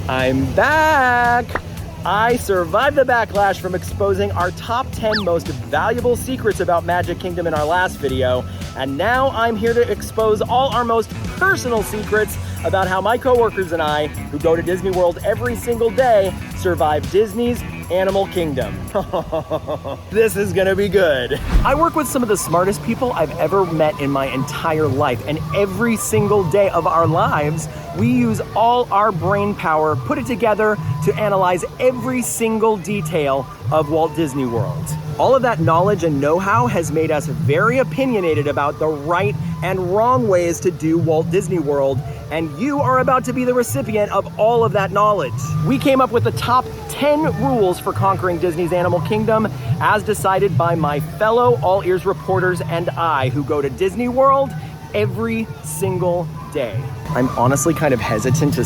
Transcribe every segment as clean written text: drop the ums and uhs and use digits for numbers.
I'm back! I survived the backlash from exposing our top 10 most valuable secrets about Magic Kingdom in our last video, and now I'm here to expose all our most personal secrets about how my coworkers and I, who go to Disney World every single day, survive Disney's Animal Kingdom. This is gonna be good. I work with some of the smartest people I've ever met in my entire life, and every single day of our lives, we use all our brain power, put it together to analyze every single detail of Walt Disney World. All of that knowledge and know-how has made us very opinionated about the right and wrong ways to do Walt Disney World, and you are about to be the recipient of all of that knowledge. We came up with the top 10 rules for conquering Disney's Animal Kingdom, as decided by my fellow All Ears reporters and I, who go to Disney World every single day. I'm honestly kind of hesitant to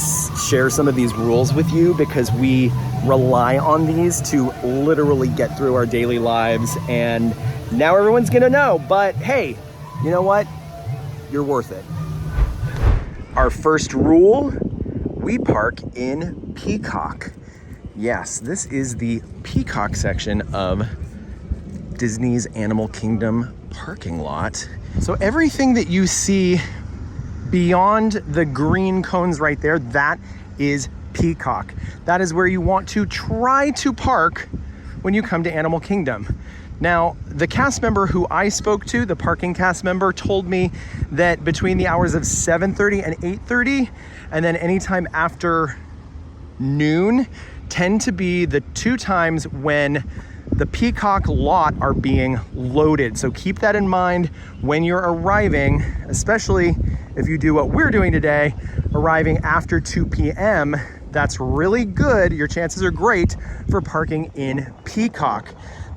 share some of these rules with you because we rely on these to literally get through our daily lives, and now everyone's gonna know. But hey, you know what? You're worth it. Our first rule, we park in Peacock. Yes, this is the Peacock section of Disney's Animal Kingdom parking lot. So everything that you see beyond the green cones right there, that is Peacock. That is where you want to try to park when you come to Animal Kingdom. Now, the cast member who I spoke to, the parking cast member, told me that between the hours of 7:30 and 8:30, and then anytime after noon, tend to be the two times when the Peacock lot are being loaded. So keep that in mind when you're arriving, especially if you do what we're doing today, arriving after 2 p.m. That's really good. Your chances are great for parking in Peacock.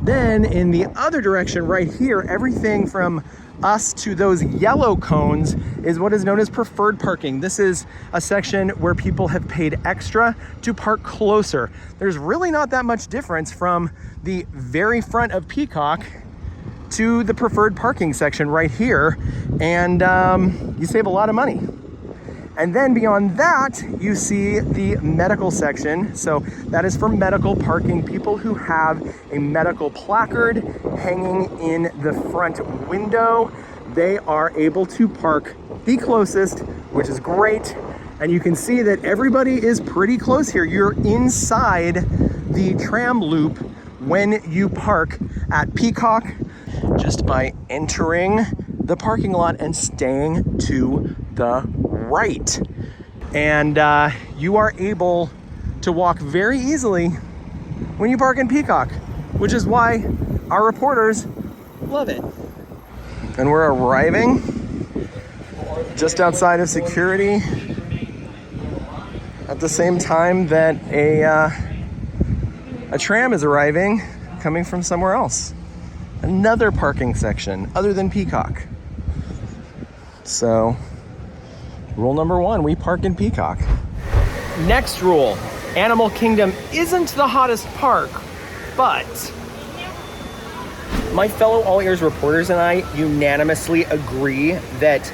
Then in the other direction right here, everything from us to those yellow cones is what is known as preferred parking. This is a section where people have paid extra to park closer. There's really not that much difference from the very front of Peacock to the preferred parking section right here, and you save a lot of money. And then beyond that, you see the medical section. So that is for medical parking, people who have a medical placard hanging in the front window. They are able to park the closest, which is great. And you can see that everybody is pretty close here. You're inside the tram loop when you park at Peacock, just by entering the parking lot and staying to the right. And you are able to walk very easily when you park in Peacock, which is why our reporters love it. And we're arriving just outside of security at the same time that a tram is arriving, coming from somewhere else. Another parking section other than Peacock. So rule number one, we park in Peacock. Next rule, Animal Kingdom isn't the hottest park, but my fellow All Ears reporters and I unanimously agree that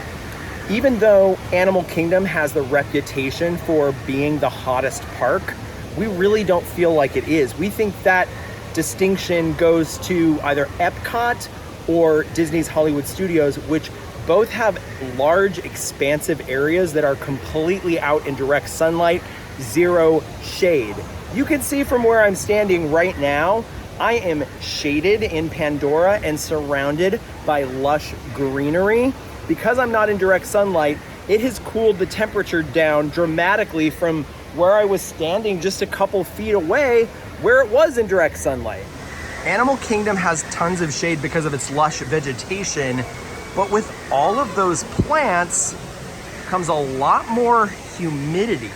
even though Animal Kingdom has the reputation for being the hottest park, we really don't feel like it is. We think that distinction goes to either Epcot or Disney's Hollywood Studios, which both have large, expansive areas that are completely out in direct sunlight, zero shade. You can see from where I'm standing right now, I am shaded in Pandora and surrounded by lush greenery. Because I'm not in direct sunlight, it has cooled the temperature down dramatically from where I was standing just a couple feet away, where it was in direct sunlight. Animal Kingdom has tons of shade because of its lush vegetation, but with all of those plants comes a lot more humidity,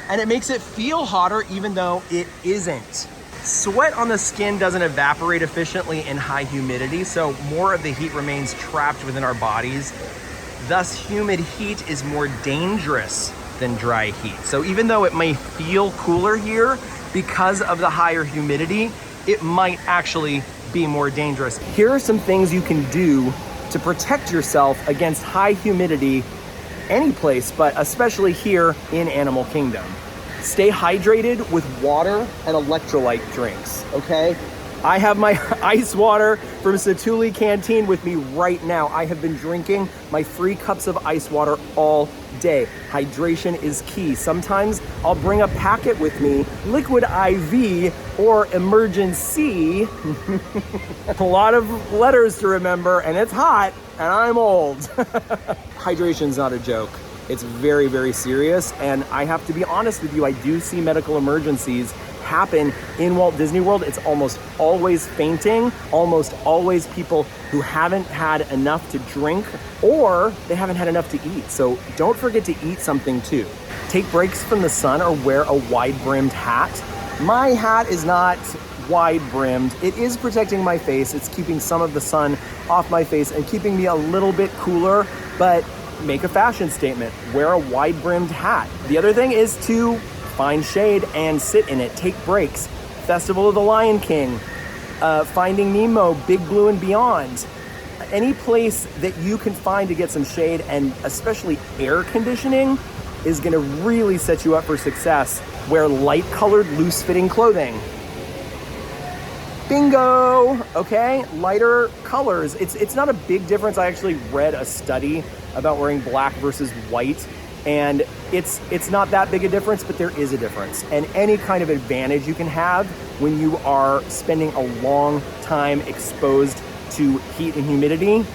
and it makes it feel hotter even though it isn't. Sweat on the skin doesn't evaporate efficiently in high humidity, so more of the heat remains trapped within our bodies. Thus, humid heat is more dangerous than dry heat. So even though it may feel cooler here, because of the higher humidity, it might actually be more dangerous. Here are some things you can do to protect yourself against high humidity any place, but especially here in Animal Kingdom. Stay hydrated with water and electrolyte drinks, okay? I have my ice water from Satuli Canteen with me right now. I have been drinking my 3 cups of ice water all day. Hydration is key. Sometimes I'll bring a packet with me, liquid IV or emergency. A lot of letters to remember, and it's hot, and I'm old. Hydration's not a joke. It's very, very serious, and I have to be honest with you, I do see medical emergencies happen in Walt Disney World. It's almost always fainting, almost always people who haven't had enough to drink or they haven't had enough to eat. So don't forget to eat something too. Take breaks from the sun or wear a wide-brimmed hat. My hat is not wide-brimmed. It is protecting my face. It's keeping some of the sun off my face and keeping me a little bit cooler, but make a fashion statement. Wear a wide-brimmed hat. The other thing is to find shade and sit in it. Take breaks. Festival of the Lion King, Finding Nemo, Big Blue and Beyond. Any place that you can find to get some shade, and especially air conditioning, is gonna really set you up for success. Wear light-colored, loose-fitting clothing. Bingo, okay? Lighter colors. It's not a big difference. I actually read a study about wearing black versus white, and it's not that big a difference, but there is a difference. And any kind of advantage you can have when you are spending a long time exposed to heat and humidity,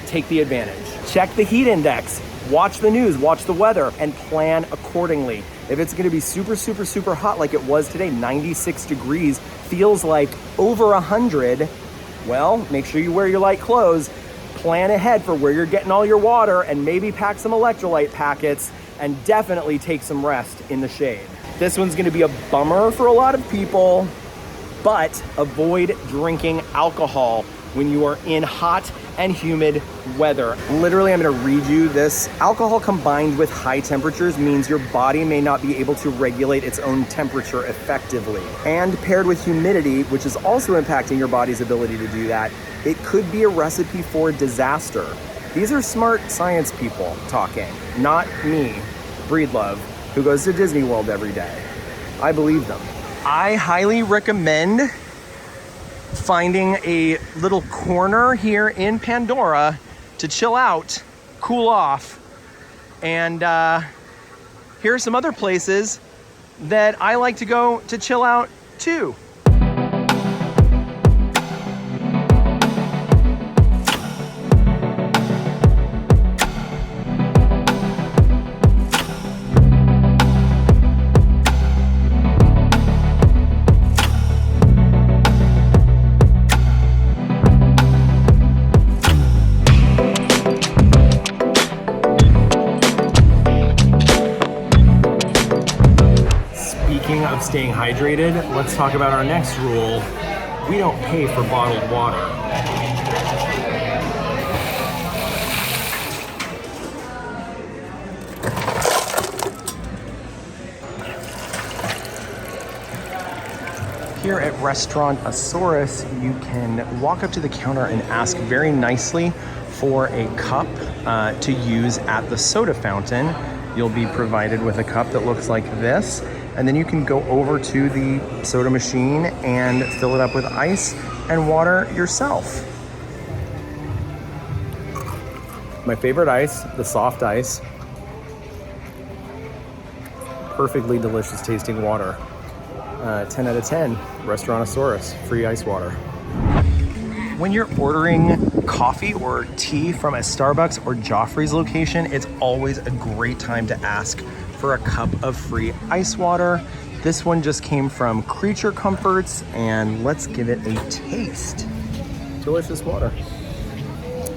take the advantage. Check the heat index, watch the news, watch the weather, and plan accordingly. If it's gonna be super, super, super hot like it was today, 96 degrees, feels like over 100, well, make sure you wear your light clothes, plan ahead for where you're getting all your water, and maybe pack some electrolyte packets, and definitely take some rest in the shade. This one's gonna be a bummer for a lot of people, but avoid drinking alcohol when you are in hot and humid weather. Literally, I'm gonna read you this. Alcohol combined with high temperatures means your body may not be able to regulate its own temperature effectively. And paired with humidity, which is also impacting your body's ability to do that, it could be a recipe for disaster. These are smart science people talking, not me, Breedlove, who goes to Disney World every day. I believe them. I highly recommend finding a little corner here in Pandora to chill out, cool off, and here are some other places that I like to go to chill out too. Of staying hydrated, let's talk about our next rule. We don't pay for bottled water. Here at Restaurant Asaurus, you can walk up to the counter and ask very nicely for a cup to use at the soda fountain. You'll be provided with a cup that looks like this, and then you can go over to the soda machine and fill it up with ice and water yourself. My favorite ice, the soft ice. Perfectly delicious tasting water. 10 out of 10, Restaurantosaurus, free ice water. When you're ordering coffee or tea from a Starbucks or Joffrey's location, it's always a great time to ask for a cup of free ice water. This one just came from Creature Comforts, and let's give it a taste. Delicious water.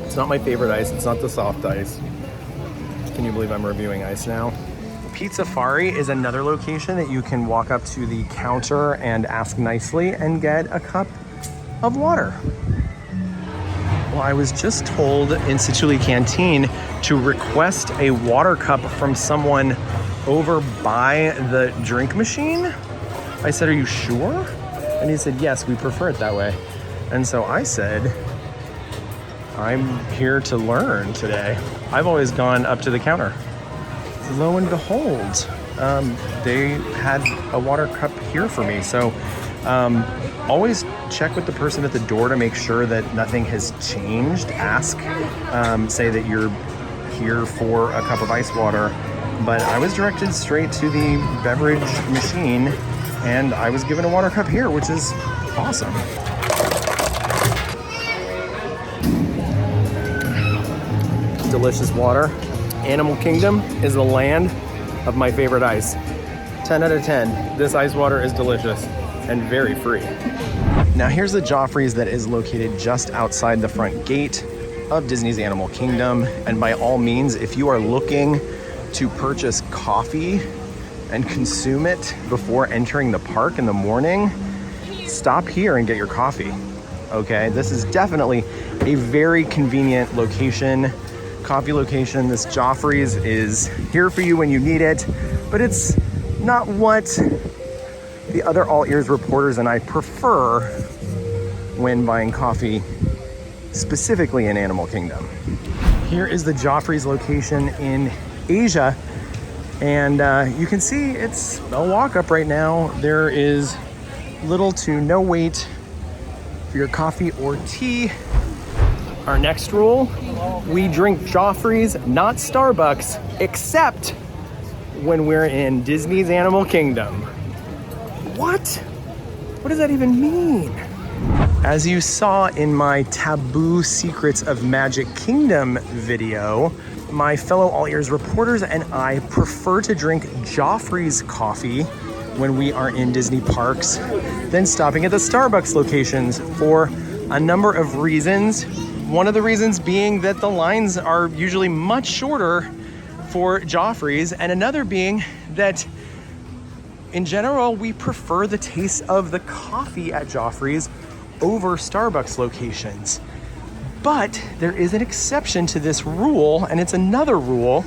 It's not my favorite ice, it's not the soft ice. Can you believe I'm reviewing ice now? Pizzafari is another location that you can walk up to the counter and ask nicely and get a cup of water. Well, I was just told in Satuli Canteen to request a water cup from someone over by the drink machine. I said, "Are you sure?" And he said, "Yes, we prefer it that way." And so I said, "I'm here to learn today." I've always gone up to the counter. Lo and behold, they had a water cup here for me. So always check with the person at the door to make sure that nothing has changed. Ask, say that you're here for a cup of ice water. But I was directed straight to the beverage machine and I was given a water cup here, which is awesome. Delicious water. Animal Kingdom is the land of my favorite ice. 10 out of 10. This ice water is delicious and very free. Now here's the Joffrey's that is located just outside the front gate of Disney's Animal Kingdom. And by all means, if you are looking to purchase coffee and consume it before entering the park in the morning, stop here and get your coffee. Okay, this is definitely a very convenient location. Coffee location. This Joffrey's is here for you when you need it, but it's not what the other All Ears reporters and I prefer when buying coffee, specifically in Animal Kingdom. Here is the Joffrey's location in Asia, and you can see it's a walk up right now. There is little to no wait for your coffee or tea. Our next rule, we drink Joffrey's, not Starbucks, except when we're in Disney's Animal Kingdom. What? What does that even mean? As you saw in my Taboo Secrets of Magic Kingdom video, my fellow All Ears reporters and I prefer to drink Joffrey's coffee when we are in Disney parks than stopping at the Starbucks locations for a number of reasons. One of the reasons being that the lines are usually much shorter for Joffrey's, and another being that in general, we prefer the taste of the coffee at Joffrey's over Starbucks locations. But there is an exception to this rule, and it's another rule.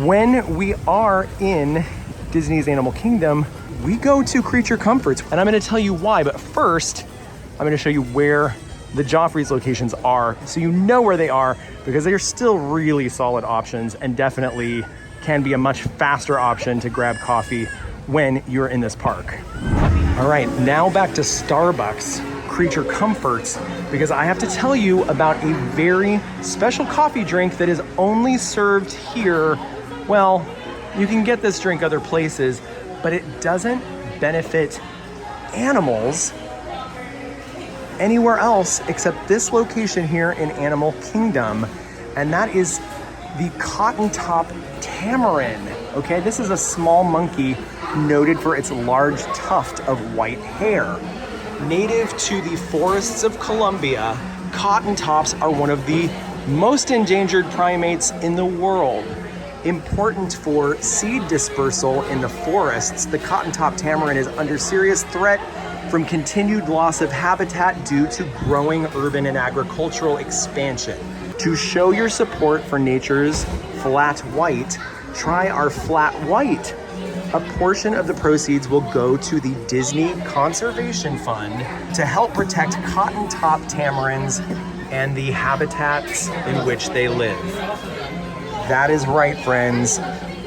When we are in Disney's Animal Kingdom, we go to Creature Comforts, and I'm gonna tell you why, but first, I'm gonna show you where the Joffrey's locations are, so you know where they are, because they are still really solid options and definitely can be a much faster option to grab coffee when you're in this park. All right, now back to Starbucks Creature Comforts, because I have to tell you about a very special coffee drink that is only served here. Well, you can get this drink other places, but it doesn't benefit animals anywhere else except this location here in Animal Kingdom, and that is the Cotton Top Tamarin. Okay, this is a small monkey noted for its large tuft of white hair. Native to the forests of Colombia, cotton tops are one of the most endangered primates in the world. Important for seed dispersal in the forests, the cotton top tamarin is under serious threat from continued loss of habitat due to growing urban and agricultural expansion. To show your support for nature's flat white, try our flat white. A portion of the proceeds will go to the Disney Conservation Fund to help protect cotton top tamarins and the habitats in which they live. That is right, friends.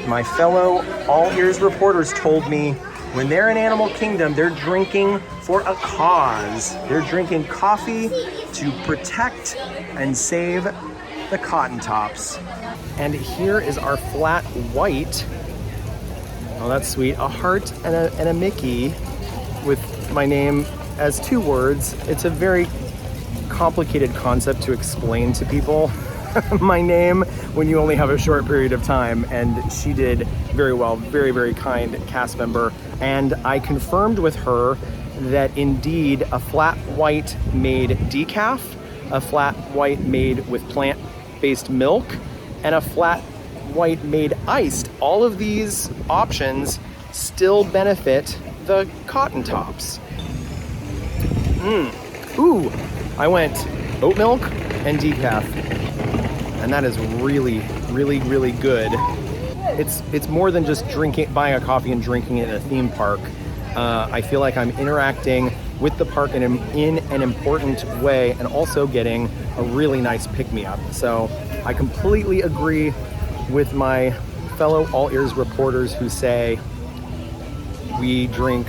My fellow All Ears reporters told me when they're in Animal Kingdom, they're drinking for a cause. They're drinking coffee to protect and save the cotton tops. And here is our flat white. Oh, that's sweet. A heart and a Mickey with my name as two words. It's a very complicated concept to explain to people. My name when you only have a short period of time, and she did very well. Very, very kind cast member. And I confirmed with her that indeed a flat white made decaf, a flat white made with plant-based milk, and a flat white made iced. All of these options still benefit the cotton tops. Ooh, I went oat milk and decaf. And that is really, really, really good. It's more than just buying a coffee and drinking it in a theme park. I feel like I'm interacting with the park in an important way and also getting a really nice pick-me-up. So I completely agree with my fellow All Ears reporters who say we drink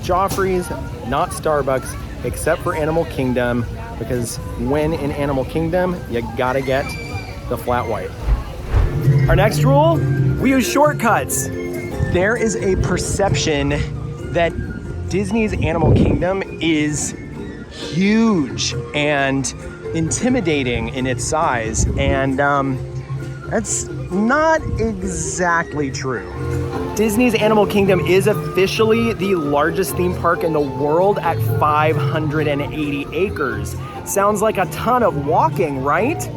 Joffrey's, not Starbucks, except for Animal Kingdom, because when in Animal Kingdom, you gotta get the flat white. Our next rule, we use shortcuts. There is a perception that Disney's Animal Kingdom is huge and intimidating in its size, and that's not exactly true. Disney's Animal Kingdom is officially the largest theme park in the world at 580 acres. Sounds like a ton of walking, right?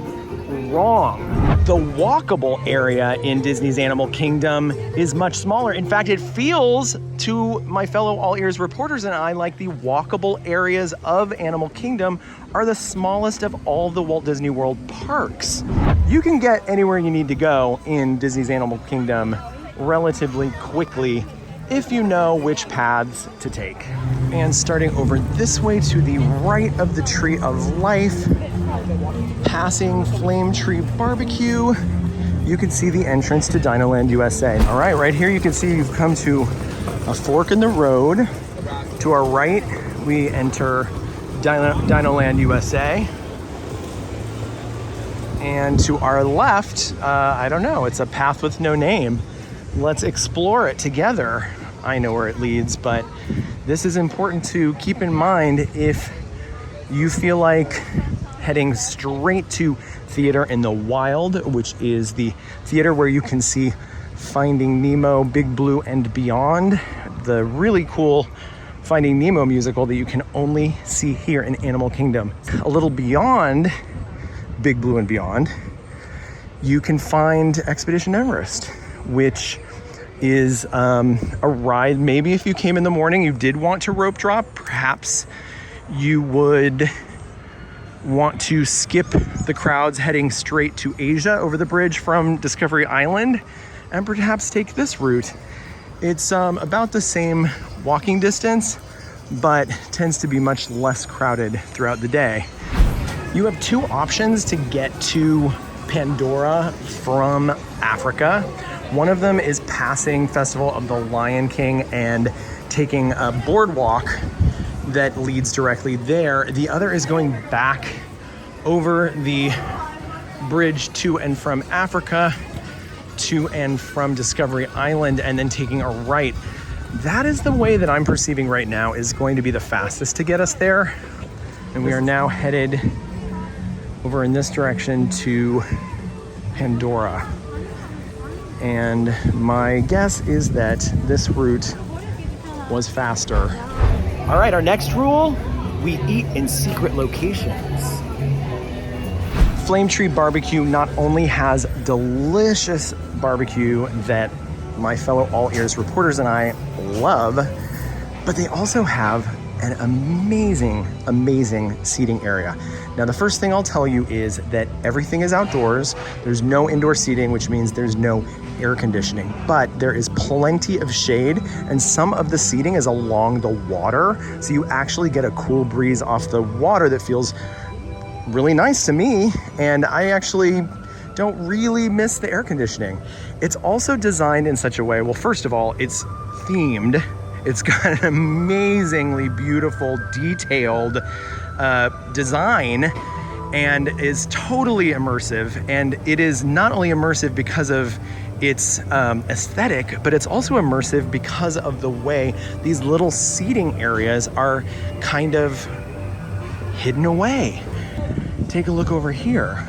Wrong. The walkable area in Disney's Animal Kingdom is much smaller. In fact, it feels to my fellow All Ears reporters and I like the walkable areas of Animal Kingdom are the smallest of all the Walt Disney World parks. You can get anywhere you need to go in Disney's Animal Kingdom relatively quickly if you know which paths to take. And starting over this way to the right of the Tree of Life, passing Flame Tree Barbecue, you can see the entrance to Dinoland USA. All right, right here you can see you've come to a fork in the road. To our right, we enter Dinoland USA. And to our left, I don't know, it's a path with no name. Let's explore it together. I know where it leads, but this is important to keep in mind if you feel like heading straight to Theater in the Wild, which is the theater where you can see Finding Nemo, Big Blue, and Beyond, the really cool Finding Nemo musical that you can only see here in Animal Kingdom. A little beyond Big Blue and Beyond, you can find Expedition Everest, which is a ride. Maybe if you came in the morning, you did want to rope drop, perhaps you would want to skip the crowds heading straight to Asia over the bridge from Discovery Island and perhaps take this route. It's about the same walking distance, but tends to be much less crowded throughout the day. You have two options to get to Pandora from Africa. One of them is passing Festival of the Lion King and taking a boardwalk that leads directly there. The other is going back over the bridge to and from Africa, to and from Discovery Island, and then taking a right. That is the way that I'm perceiving right now is going to be the fastest to get us there. And we are now headed over in this direction to Pandora. And my guess is that this route was faster. All right, our next rule, we eat in secret locations. Flame Tree Barbecue not only has delicious barbecue that my fellow All Ears reporters and I love, but they also have an amazing, amazing seating area. Now, the first thing I'll tell you is that everything is outdoors. There's no indoor seating, which means there's no air conditioning, but there is plenty of shade, and some of the seating is along the water, so you actually get a cool breeze off the water that feels really nice to me, and I actually don't really miss the air conditioning. It's also designed in such a way, well, first of all, it's themed. It's got an amazingly beautiful, detailed design and is totally immersive. And it is not only immersive because of its aesthetic, but it's also immersive because of the way these little seating areas are kind of hidden away. Take a look over here.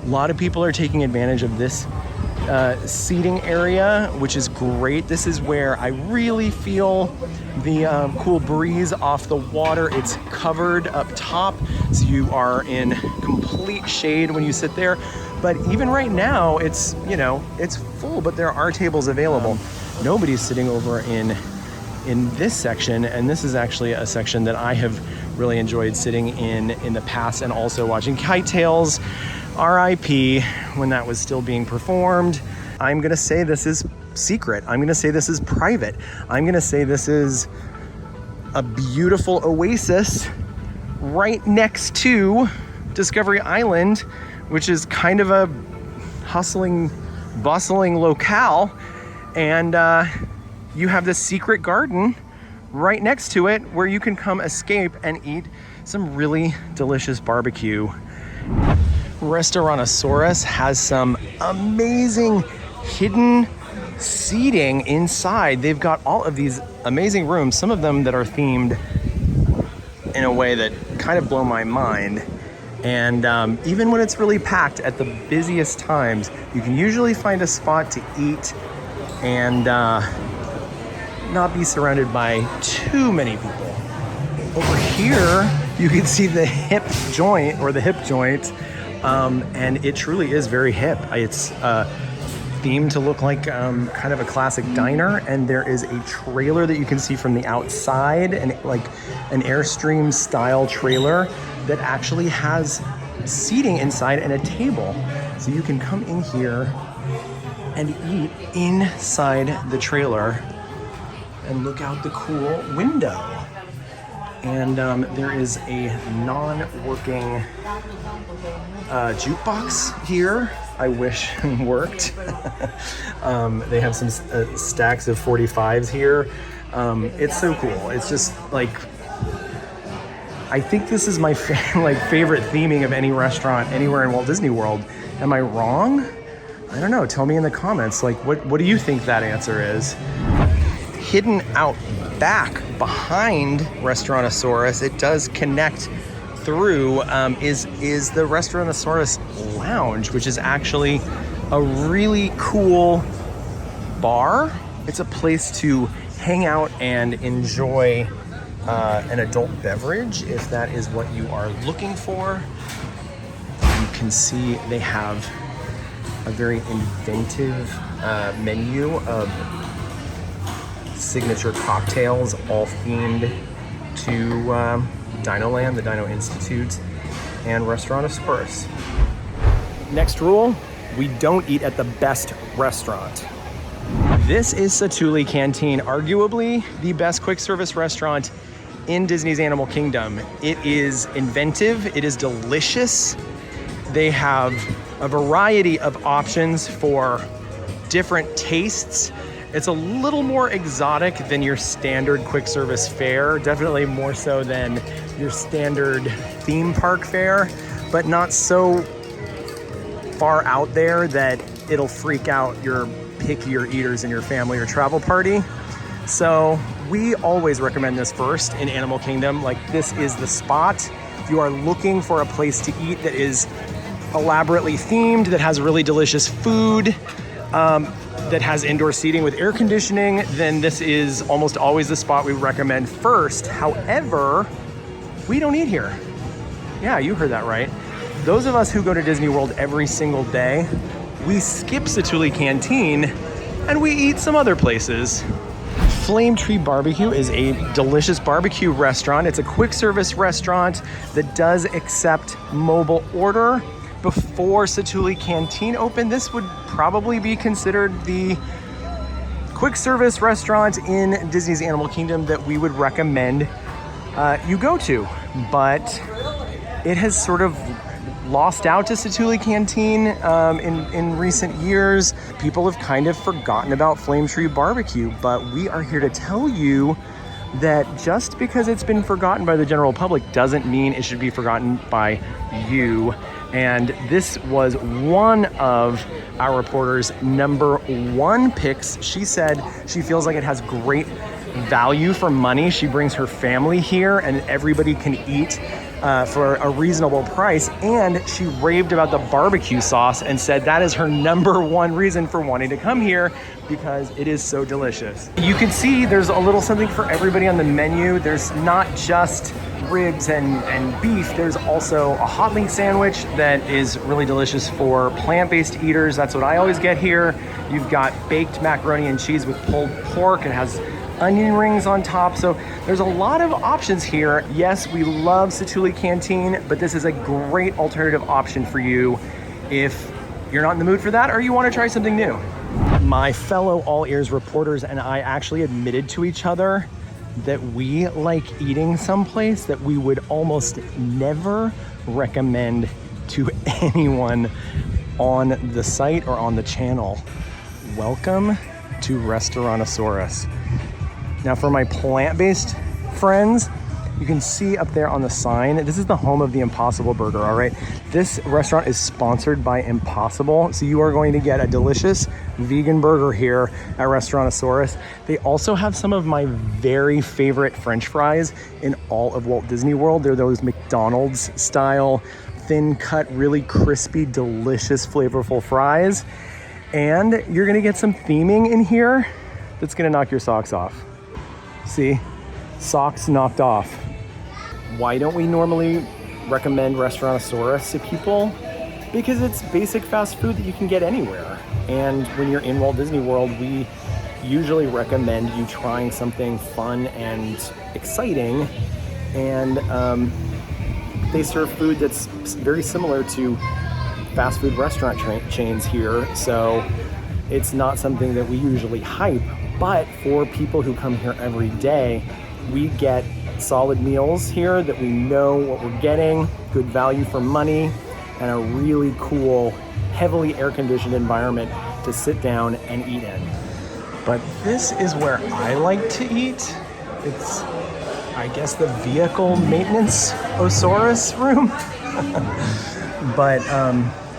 A lot of people are taking advantage of this seating area, which is great. This is where I really feel the cool breeze off the water. It's covered up top, so you are in complete shade when you sit there. But even right now, it's, you know, it's full, but there are tables available. Nobody's sitting over in this section, and this is actually a section that I have really enjoyed sitting in the past, and also watching Kite Tales, RIP, when that was still being performed. I'm gonna say this is secret. I'm gonna say this is private. I'm gonna say this is a beautiful oasis right next to Discovery Island, which is kind of a hustling bustling locale, and you have this secret garden right next to it where you can come escape and eat some really delicious barbecue. Restaurantosaurus has some amazing hidden seating inside. They've got all of these amazing rooms, some of them that are themed in a way that kind of blow my mind. And even when it's really packed at the busiest times, you can usually find a spot to eat and not be surrounded by too many people. Over here, you can see the hip joint, and it truly is very hip. It's themed to look like kind of a classic diner, and there is a trailer that you can see from the outside, and like an Airstream style trailer that actually has seating inside and a table. So you can come in here and eat inside the trailer and look out the cool window. And there is a non-working jukebox here. I wish it worked. They have some stacks of 45s here. It's so cool. It's just like, I think this is my favorite theming of any restaurant anywhere in Walt Disney World. Am I wrong? I don't know. Tell me in the comments. Like, what do you think that answer is? Hidden out back behind Restaurantosaurus, it does connect through, is the Restaurantosaurus Lounge, which is actually a really cool bar. It's a place to hang out and enjoy an adult beverage, if that is what you are looking for. You can see they have a very inventive menu of signature cocktails, all themed to Dinoland, the Dino Institute, and Restaurantosaurus. Next rule, we don't eat at the best restaurant. This is Satu'li Canteen, arguably the best quick service restaurant in Disney's Animal Kingdom. It is inventive, it is delicious. They have a variety of options for different tastes. It's a little more exotic than your standard quick service fare, definitely more so than your standard theme park fare, but not so far out there that it'll freak out your pickier eaters in your family or travel party. So we always recommend this first in Animal Kingdom. Like, this is the spot. If you are looking for a place to eat that is elaborately themed, that has really delicious food, that has indoor seating with air conditioning, then this is almost always the spot we recommend first. However, we don't eat here. Yeah, you heard that right. Those of us who go to Disney World every single day, we skip Satu'li Canteen and we eat some other places. Flame Tree Barbecue is a delicious barbecue restaurant. It's a quick service restaurant that does accept mobile order. Before Satu'li Canteen opened, this would probably be considered the quick service restaurant in Disney's Animal Kingdom that we would recommend you go to. But it has sort of lost out to Satu'li Canteen in recent years. People have kind of forgotten about Flame Tree Barbecue, but we are here to tell you that just because it's been forgotten by the general public doesn't mean it should be forgotten by you. And this was one of our reporter's #1 picks. She said she feels like it has great value for money. She brings her family here and everybody can eat for a reasonable price. And she raved about the barbecue sauce and said that is her #1 reason for wanting to come here, because it is so delicious. You can see there's a little something for everybody on the menu. There's not just ribs and beef. There's also a hot link sandwich that is really delicious for plant-based eaters. That's what I always get here. You've got baked macaroni and cheese with pulled pork. It has onion rings on top. So there's a lot of options here. Yes, we love Satu'li Canteen, but this is a great alternative option for you if you're not in the mood for that or you want to try something new. My fellow All Ears reporters and I actually admitted to each other that we like eating someplace that we would almost never recommend to anyone on the site or on the channel. Welcome to Restaurantosaurus. Now for my plant-based friends, you can see up there on the sign, this is the home of the Impossible Burger, all right? This restaurant is sponsored by Impossible, so you are going to get a delicious vegan burger here at Restaurantosaurus. They also have some of my very favorite French fries in all of Walt Disney World. They're those McDonald's style, thin cut, really crispy, delicious, flavorful fries. And you're gonna get some theming in here that's gonna knock your socks off. See, socks knocked off. Why don't we normally recommend Restaurantosaurus to people? Because it's basic fast food that you can get anywhere. And when you're in Walt Disney World, we usually recommend you trying something fun and exciting. And they serve food that's very similar to fast food restaurant chains here. So it's not something that we usually hype, but for people who come here every day, we get solid meals here that we know what we're getting, good value for money, and a really cool, heavily air-conditioned environment to sit down and eat in. But this is where I like to eat. It's, I guess, the vehicle maintenance Osaurus room. But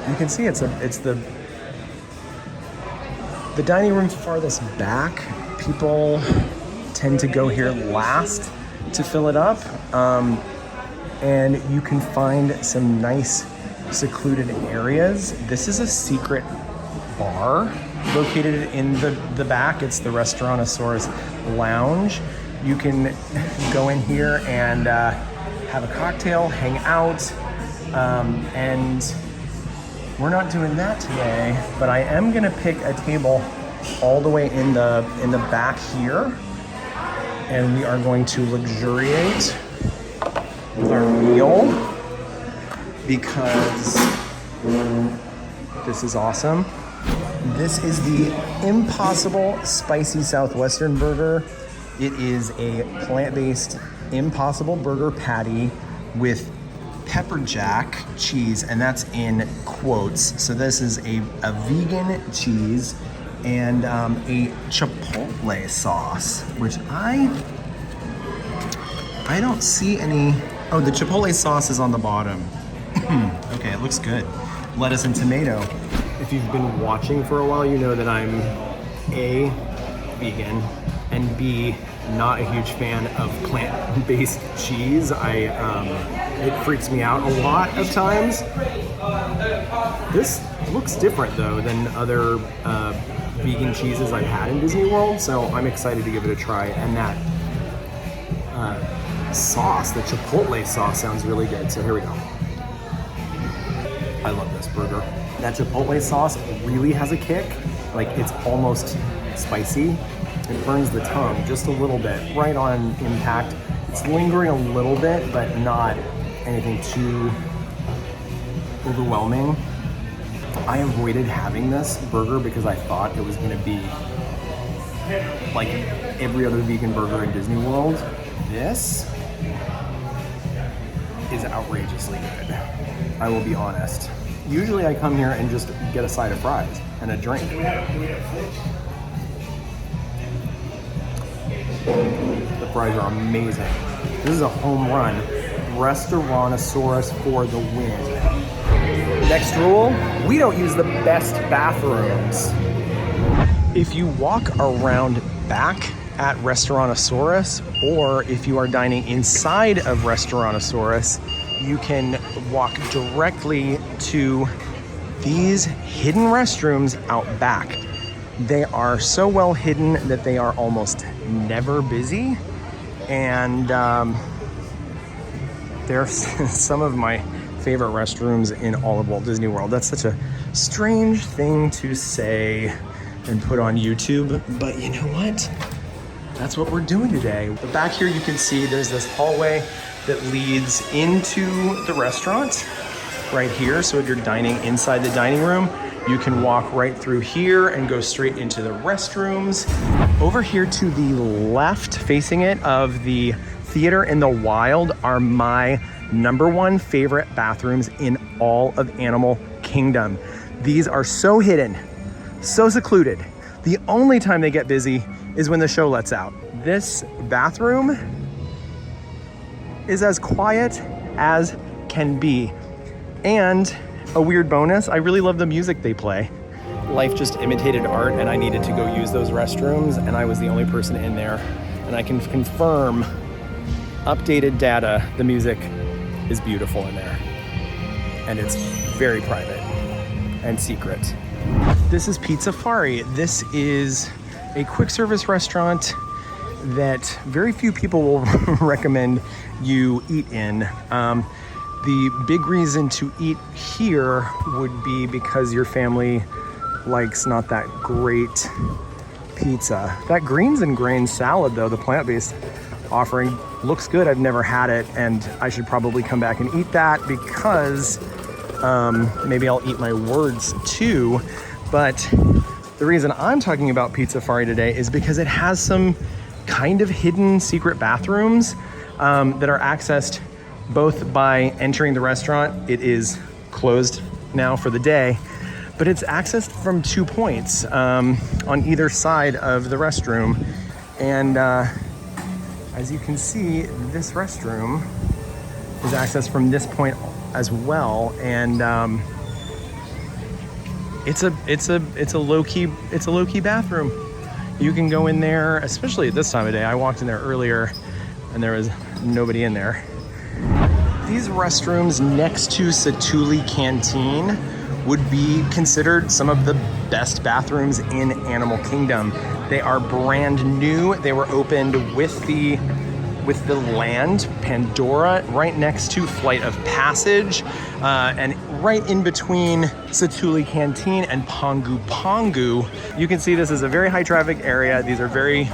you can see it's the dining room farthest back. People tend to go here last to fill it up, and you can find some nice secluded areas. This is a secret bar located in the back. It's the Restaurantosaurus Lounge. You can go in here and have a cocktail, hang out, and we're not doing that today, but I am gonna pick a table all the way in the back here, and we are going to luxuriate with our meal because this is awesome. This is the Impossible Spicy Southwestern Burger. It is a plant-based Impossible Burger patty with pepper jack cheese, and that's in quotes. So this is a vegan cheese and a chipotle sauce, which I don't see any. Oh, the chipotle sauce is on the bottom. Okay, it looks good. Lettuce and tomato. If you've been watching for a while, you know that I'm A, vegan, and B, not a huge fan of plant-based cheese. It freaks me out a lot of times. This looks different though than other vegan cheeses I've had in Disney World, so I'm excited to give it a try. And that sauce, the chipotle sauce, sounds really good. So here we go. I love this burger. That chipotle sauce really has a kick. Like, it's almost spicy. It burns the tongue just a little bit, right on impact. It's lingering a little bit, but not anything too overwhelming. I avoided having this burger because I thought it was gonna be like every other vegan burger in Disney World. This is outrageously good. I will be honest. Usually I come here and just get a side of fries and a drink. The fries are amazing. This is a home run. Restaurantosaurus for the win. Next rule, we don't use the best bathrooms. If you walk around back at Restaurantosaurus, or if you are dining inside of Restaurantosaurus, you can walk directly to these hidden restrooms out back. They are so well hidden that they are almost never busy, and they're some of my favorite restrooms in all of Walt Disney World. That's such a strange thing to say and put on YouTube, but you know what? That's what we're doing today. But back here you can see there's this hallway that leads into the restaurant right here. So if you're dining inside the dining room, you can walk right through here and go straight into the restrooms. Over here to the left, facing it, of the Theater in the Wild are my #1 favorite bathrooms in all of Animal Kingdom. These are so hidden, so secluded. The only time they get busy is when the show lets out. This bathroom is as quiet as can be. And a weird bonus, I really love the music they play. Life just imitated art, and I needed to go use those restrooms, and I was the only person in there. And I can confirm, updated data, the music is beautiful in there. And it's very private and secret. This is Pizzafari. This is a quick service restaurant that very few people will recommend you eat in. The big reason to eat here would be because your family likes not that great pizza. That greens and grains salad though, the plant-based offering, looks good. I've never had it, and I should probably come back and eat that because maybe I'll eat my words too. But the reason I'm talking about Pizzafari today is because it has some kind of hidden secret bathrooms that are accessed both by entering the restaurant. It is closed now for the day, but it's accessed from 2 points on either side of the restroom. And as you can see, this restroom is accessed from this point as well. And it's a low-key bathroom. You can go in there, especially at this time of day. I walked in there earlier and there was nobody in there. These restrooms next to Satuli Canteen would be considered some of the best bathrooms in Animal Kingdom. They are brand new. They were opened with the land, Pandora, right next to Flight of Passage, and right in between Satuli Canteen and Pongu Pongu. You can see this is a very high traffic area. These are very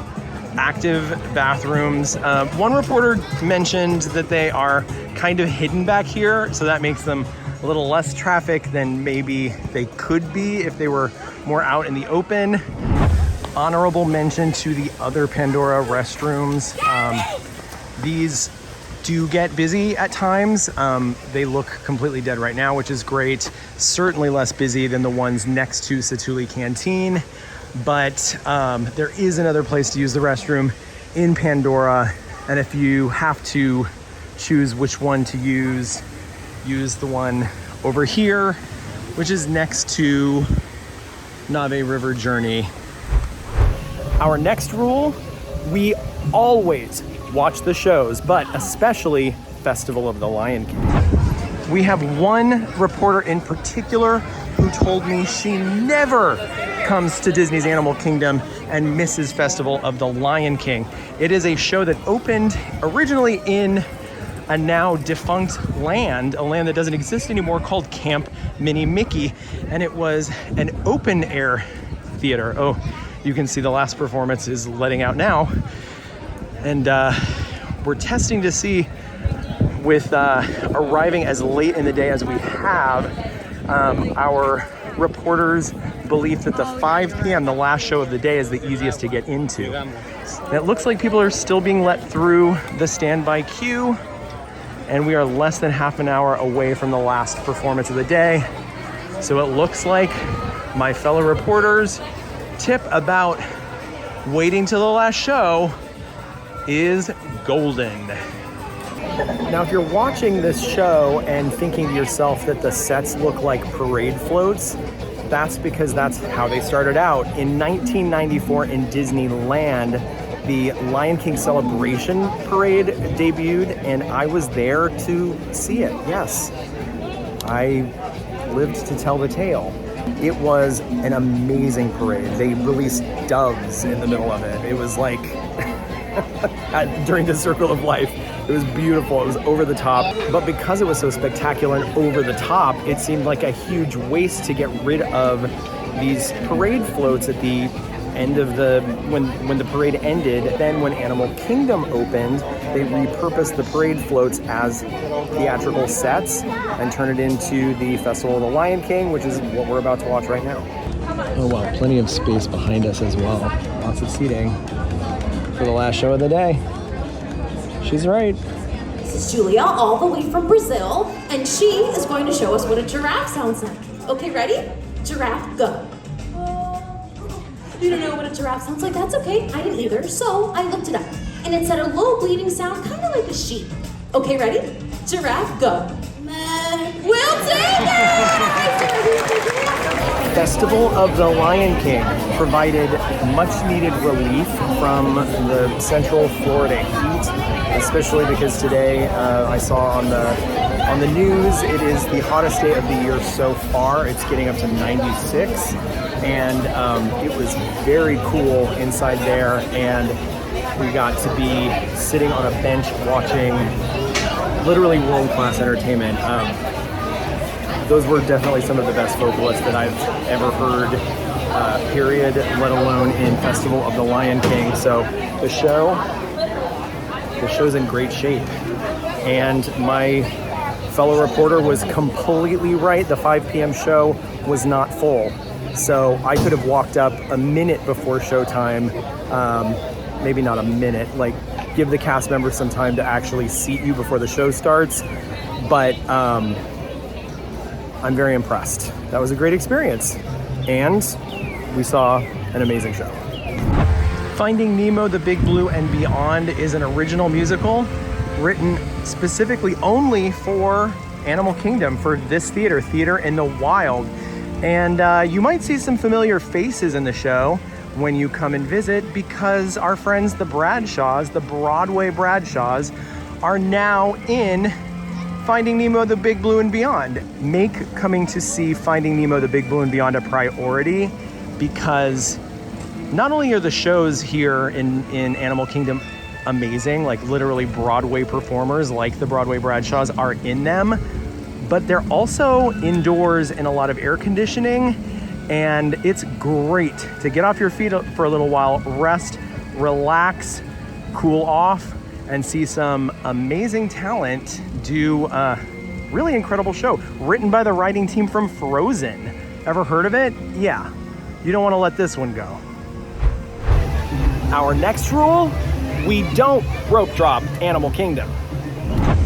active bathrooms. One reporter mentioned that they are kind of hidden back here, so that makes them a little less traffic than maybe they could be if they were more out in the open. Honorable mention to the other Pandora restrooms. These do get busy at times. They look completely dead right now, which is great. Certainly less busy than the ones next to Satuli Canteen. But there is another place to use the restroom in Pandora. And if you have to choose which one to use the one over here, which is next to Nave River Journey. Our next rule, we always watch the shows, but especially Festival of the Lion King. We have one reporter in particular who told me she never comes to Disney's Animal Kingdom and misses Festival of the Lion King. It is a show that opened originally in a now defunct land, a land that doesn't exist anymore, called Camp Mini Mickey, and it was an open air theater. Oh, you can see the last performance is letting out now. And we're testing to see, with arriving as late in the day as we have, our reporters' belief that the 5 p.m., the last show of the day, is the easiest to get into. And it looks like people are still being let through the standby queue, and we are less than half an hour away from the last performance of the day. So it looks like my fellow reporters' tip about waiting till the last show is golden. Now, if you're watching this show and thinking to yourself that the sets look like parade floats, that's because that's how they started out. In 1994 in Disneyland, the Lion King Celebration Parade debuted, and I was there to see it. Yes, I lived to tell the tale. It was an amazing parade. They released doves in the middle of it. It was like during the Circle of Life. It was beautiful. It was over the top. But because it was so spectacular and over the top, it seemed like a huge waste to get rid of these parade floats at the end of when the parade ended. Then when Animal Kingdom opened, they repurposed the parade floats as theatrical sets and turned it into the Festival of the Lion King, which is what we're about to watch right now. Oh wow, plenty of space behind us as well. Lots of seating for the last show of the day. She's right. This is Julia, all the way from Brazil, and she is going to show us what a giraffe sounds like. Okay, ready? Giraffe, go. You don't know what a giraffe sounds like? That's okay, I didn't either. So I looked it up, and it said a low bleating sound, kind of like a sheep. Okay, ready? Giraffe, go. We'll take it! Festival of the Lion King provided much needed relief from the Central Florida heat, especially because today I saw on the news it is the hottest day of the year so far. It's getting up to 96, and it was very cool inside there, and we got to be sitting on a bench watching literally world-class entertainment. Those were definitely some of the best vocalists that I've ever heard, period, let alone in Festival of the Lion King. So the show's in great shape. And my fellow reporter was completely right. The 5 p.m. show was not full. So I could have walked up a minute before showtime, maybe not a minute, like give the cast members some time to actually seat you before the show starts. But I'm very impressed. That was a great experience. And we saw an amazing show. Finding Nemo, The Big Blue and Beyond is an original musical written specifically only for Animal Kingdom, for this theater, Theater in the Wild. And you might see some familiar faces in the show when you come and visit, because our friends, the Bradshaws, the Broadway Bradshaws, are now in Finding Nemo, The Big Blue and Beyond. Make coming to see Finding Nemo, The Big Blue and Beyond a priority, because not only are the shows here in Animal Kingdom amazing, like literally Broadway performers like the Broadway Bradshaws are in them, but they're also indoors in a lot of air conditioning, and it's great to get off your feet for a little while, rest, relax, cool off, and see some amazing talent do a really incredible show written by the writing team from Frozen. Ever heard of it? Yeah, you don't want to let this one go. Our next rule, we don't rope drop Animal Kingdom.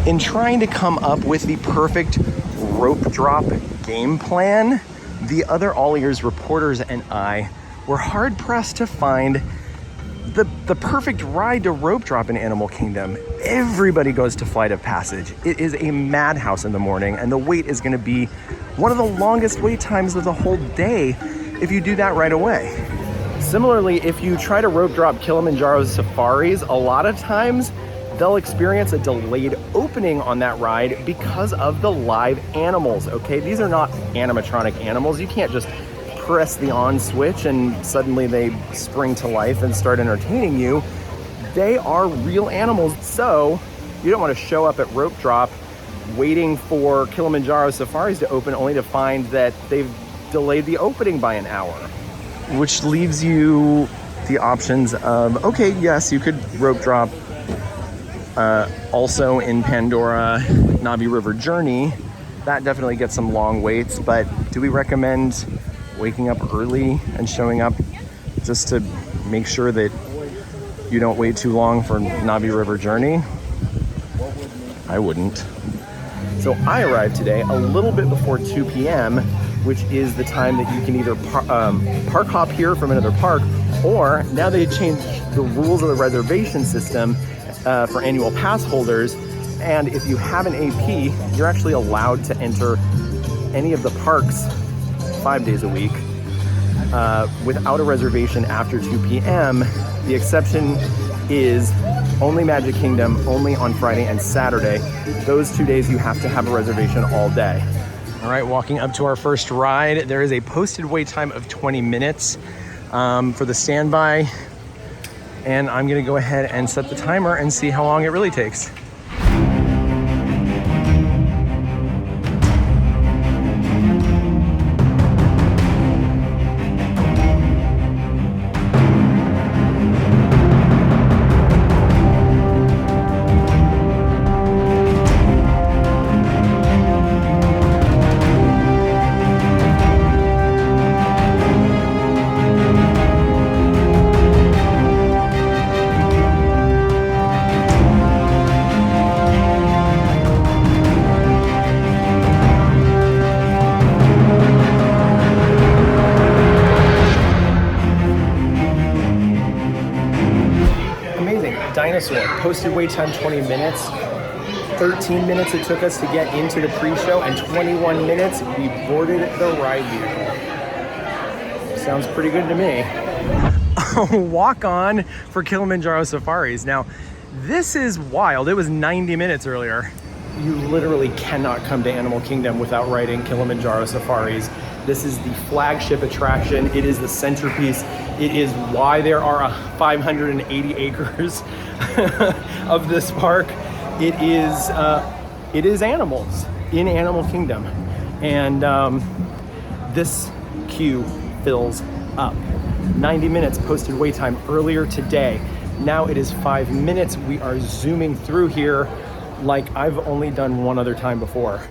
In trying to come up with the perfect rope drop game plan, the other All Ears reporters and I were hard pressed to find the perfect ride to rope drop in Animal Kingdom. Everybody goes to Flight of Passage. It is a madhouse in the morning, and the wait is going to be one of the longest wait times of the whole day if you do that right away. Similarly, if you try to rope drop Kilimanjaro safaris, a lot of times they'll experience a delayed opening on that ride because of the live animals, okay? These are not animatronic animals. You can't just press the on switch and suddenly they spring to life and start entertaining you. They are real animals, so you don't want to show up at rope drop waiting for Kilimanjaro safaris to open only to find that they've delayed the opening by an hour. Which leaves you the options of, okay, yes, you could rope drop also in Pandora, Navi River Journey. That definitely gets some long waits, but do we recommend waking up early and showing up just to make sure that you don't wait too long for Navi River Journey? I wouldn't. So I arrived today a little bit before 2 p.m., which is the time that you can either park hop here from another park, or now they changed the rules of the reservation system for annual pass holders. And if you have an AP, you're actually allowed to enter any of the parks 5 days a week without a reservation after 2 p.m. The exception is only Magic Kingdom, only on Friday and Saturday. Those 2 days you have to have a reservation all day. All right, walking up to our first ride, there is a posted wait time of 20 minutes for the standby. And I'm gonna go ahead and set the timer and see how long it really takes. posted wait time 20 minutes. 13 minutes it took us to get into the pre-show, and 21 minutes we boarded the ride vehicle. Sounds pretty good to me. Walk on for Kilimanjaro Safaris. Now, this is wild. It was 90 minutes earlier. You literally cannot come to Animal Kingdom without riding Kilimanjaro Safaris. This is the flagship attraction. It is the centerpiece. It is why there are 580 acres of this park. It is animals in Animal Kingdom. And this queue fills up. 90 minutes posted wait time earlier today. Now it is 5 minutes. We are zooming through here like I've only done one other time before.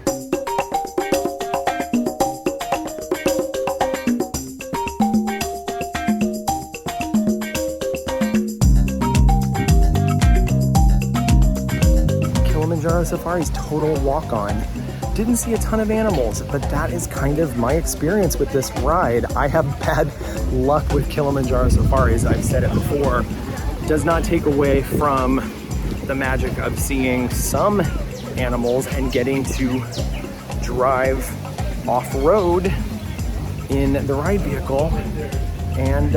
Kilimanjaro Safari's total walk-on. Didn't see a ton of animals, but that is kind of my experience with this ride. I have bad luck with Kilimanjaro Safaris. I've said it before. Does not take away from the magic of seeing some animals and getting to drive off-road in the ride vehicle and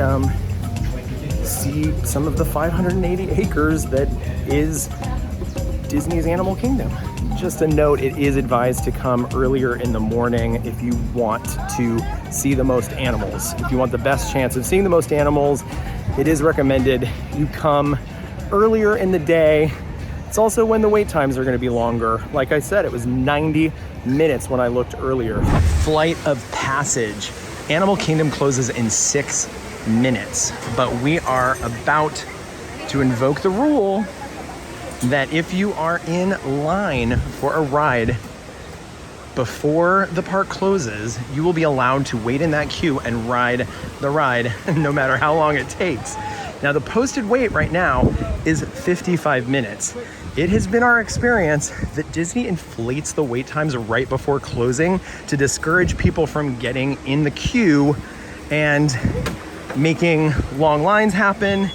see some of the 580 acres that is Disney's Animal Kingdom. Just a note, it is advised to come earlier in the morning if you want to see the most animals. If you want the best chance of seeing the most animals, it is recommended you come earlier in the day. It's also when the wait times are going to be longer. Like I said, it was 90 minutes when I looked earlier. Flight of Passage. Animal Kingdom closes in 6 minutes, but we are about to invoke the rule that if you are in line for a ride before the park closes, you will be allowed to wait in that queue and ride the ride no matter how long it takes. Now, the posted wait right now is 55 minutes. It has been our experience that Disney inflates the wait times right before closing to discourage people from getting in the queue and making long lines happen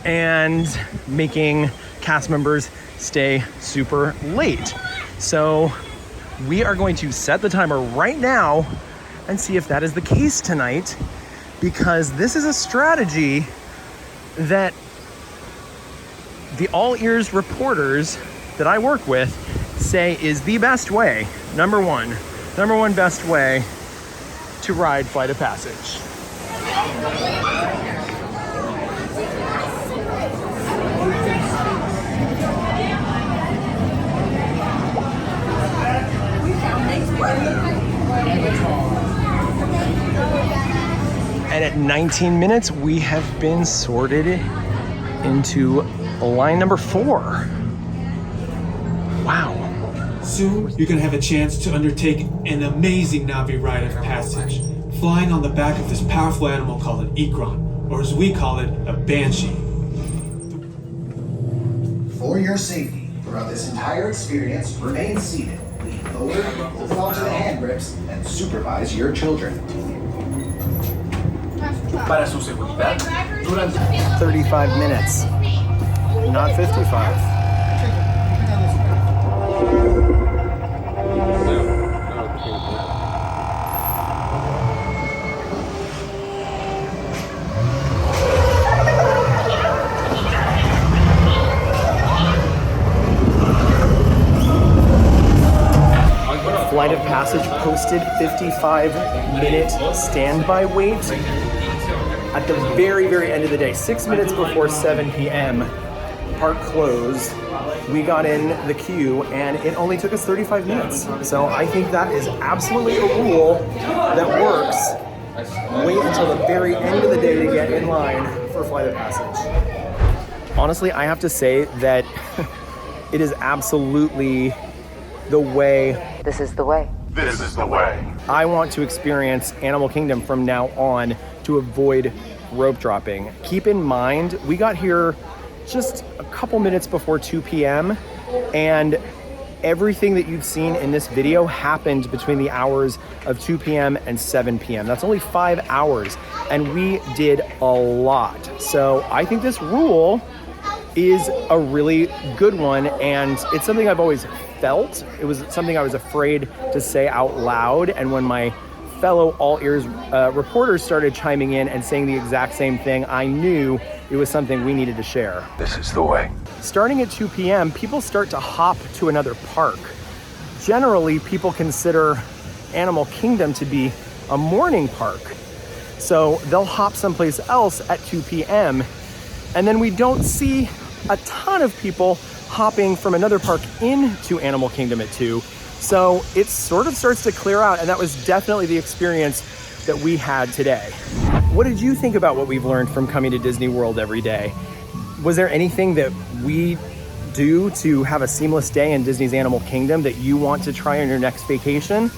and making cast members stay super late. So we are going to set the timer right now and see if that is the case tonight, because this is a strategy that the AllEars reporters that I work with say is the best way, number one best way to ride Flight of Passage. And at 19 minutes, we have been sorted into line number 4. Wow. Soon, you're gonna have a chance to undertake an amazing Navi rite of passage, flying on the back of this powerful animal called an Ikran, or as we call it, a banshee. For your safety, throughout this entire experience, remain seated, lean forward, hold onto the hand grips, and supervise your children. Para su seguridad, durante 35 minutes, not 55. Flight of Passage posted 55-minute standby wait at the very, very end of the day. 6 minutes before 7 p.m. park closed, we got in the queue and it only took us 35 minutes. So I think that is absolutely a rule that works. Wait until the very end of the day to get in line for Flight of Passage. Honestly, I have to say that it is absolutely the way. This is the way. This is the way. I want to experience Animal Kingdom from now on to avoid rope dropping. Keep in mind, we got here just a couple minutes before 2 p.m. and everything that you've seen in this video happened between the hours of 2 p.m. and 7 p.m. That's only 5 hours, and we did a lot. So I think this rule is a really good one, and it's something I've always felt. It was something I was afraid to say out loud, and when my fellow All Ears reporters started chiming in and saying the exact same thing, I knew it was something we needed to share. This is the way. Starting at 2 p.m., people start to hop to another park. Generally, people consider Animal Kingdom to be a morning park, so they'll hop someplace else at 2 p.m., and then we don't see a ton of people hopping from another park into Animal Kingdom at 2. So it sort of starts to clear out, and that was definitely the experience that we had today. What did you think about what we've learned from coming to Disney World every day? Was there anything that we do to have a seamless day in Disney's Animal Kingdom that you want to try on your next vacation?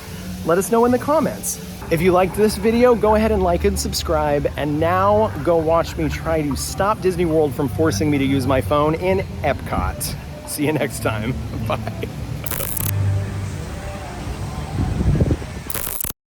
Let us know in the comments. If you liked this video, go ahead and like and subscribe, and now go watch me try to stop Disney World from forcing me to use my phone in Epcot. See you next time. Bye.